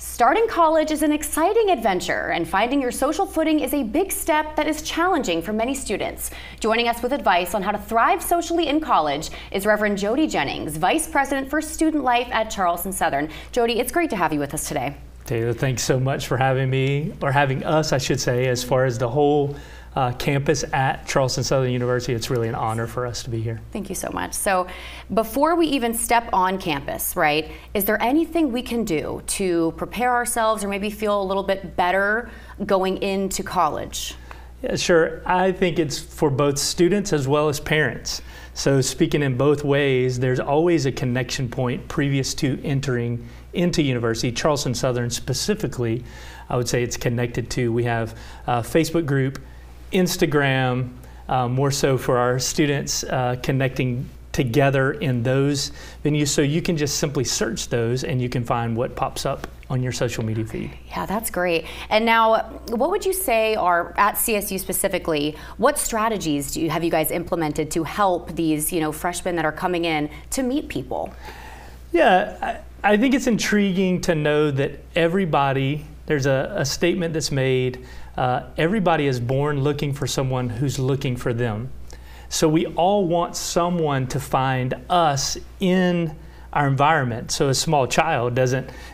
Starting college is an exciting adventure, and finding your social footing is a big step that is challenging for many students. Joining us with advice on how to thrive socially in college is Reverend Jody Jennings, Vice President for Student Life at Charleston Southern. Jody, it's great to have you with us today. Taylor, thanks so much for having me, or having us, I should say, as far as the whole campus at Charleston Southern University. It's really an honor for us to be here. Thank you so much. So before we even step on campus, right, is there anything we can do to prepare ourselves or maybe feel a little bit better going into college? Yeah, sure. I think it's for both students as well as parents. So speaking in both ways, there's always a connection point previous to entering into university. Charleston Southern specifically, I would say it's connected to. We have a Facebook group, Instagram, more so for our students connecting together in those venues. So you can just simply search those and you can find what pops up on your social media feed. Yeah, that's great. And now, what would you say are, at CSU specifically, what strategies have you guys implemented to help these freshmen that are coming in to meet people? Yeah, I think it's intriguing to know that everybody, there's a statement that's made, everybody is born looking for someone who's looking for them. So we all want someone to find us in our environment. So a small child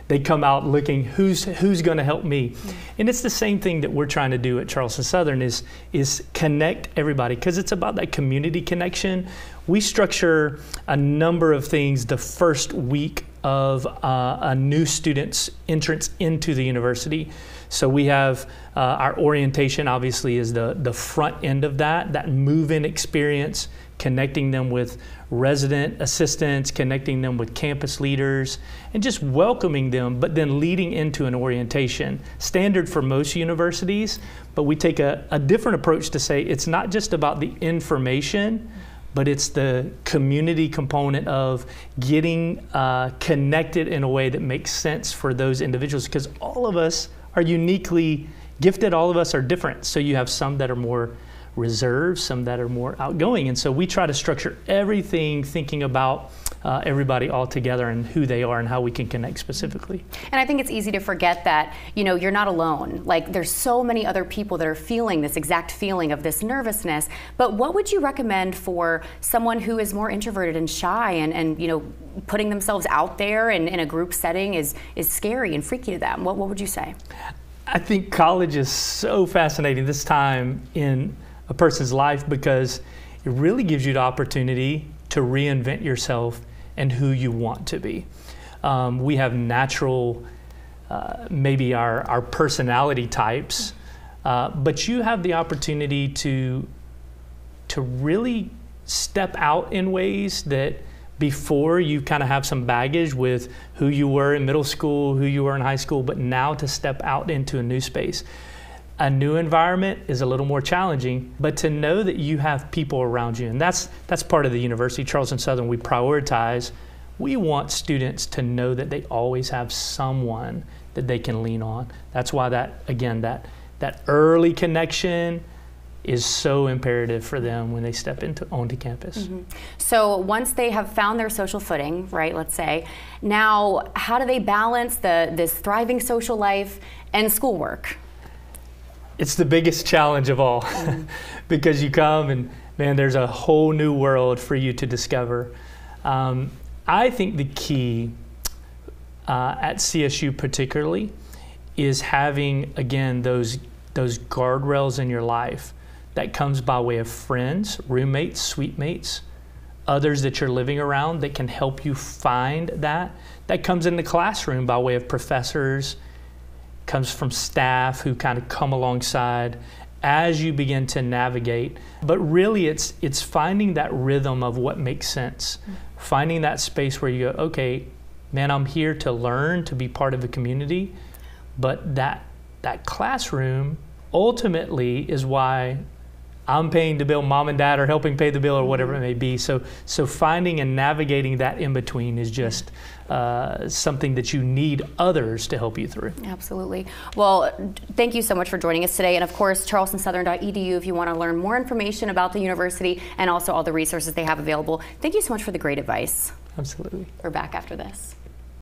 they come out looking, who's going to help me? Mm-hmm. And it's the same thing that we're trying to do at Charleston Southern is connect everybody, because it's about that community connection. We structure a number of things the first week of a new student's entrance into the university. So we have our orientation, obviously, is the front end of that move-in experience, connecting them with resident assistants, connecting them with campus leaders, and just welcoming them, but then leading into an orientation. Standard for most universities, but we take a different approach to say it's not just about the information, but it's the community component of getting connected in a way that makes sense for those individuals, because all of us are uniquely gifted, all of us are different. So you have some that are more reserved, some that are more outgoing. And so we try to structure everything thinking about everybody all together and who they are and how we can connect specifically. And I think it's easy to forget that, you're not alone. Like, there's so many other people that are feeling this exact feeling of this nervousness. But what would you recommend for someone who is more introverted and shy and putting themselves out there in a group setting is scary and freaky to them? What would you say? I think college is so fascinating this time in a person's life, because it really gives you the opportunity to reinvent yourself and who you want to be. We have natural, maybe our personality types, but you have the opportunity to really step out in ways that before you kind of have some baggage with who you were in middle school, who you were in high school, but now to step out into a new space. A new environment is a little more challenging, but to know that you have people around you, and that's part of the university. Charleston Southern, we prioritize. We want students to know that they always have someone that they can lean on. That's why that early connection is so imperative for them when they step onto campus. Mm-hmm. So once they have found their social footing, right, let's say, now how do they balance this thriving social life and schoolwork? It's the biggest challenge of all, because you come and, man, there's a whole new world for you to discover. I think the key at CSU particularly is having, again, those guardrails in your life that comes by way of friends, roommates, suite mates, others that you're living around that can help you find that. That comes in the classroom by way of professors, comes from staff who kind of come alongside as you begin to navigate. But really it's finding that rhythm of what makes sense. Finding that space where you go, okay, man, I'm here to learn, to be part of a community, but that classroom ultimately is why I'm paying the bill, mom and dad are helping pay the bill, or whatever it may be. So finding and navigating that in between is just something that you need others to help you through. Absolutely. Well, thank you so much for joining us today. And of course, charlestonsouthern.edu if you want to learn more information about the university and also all the resources they have available. Thank you so much for the great advice. Absolutely. We're back after this.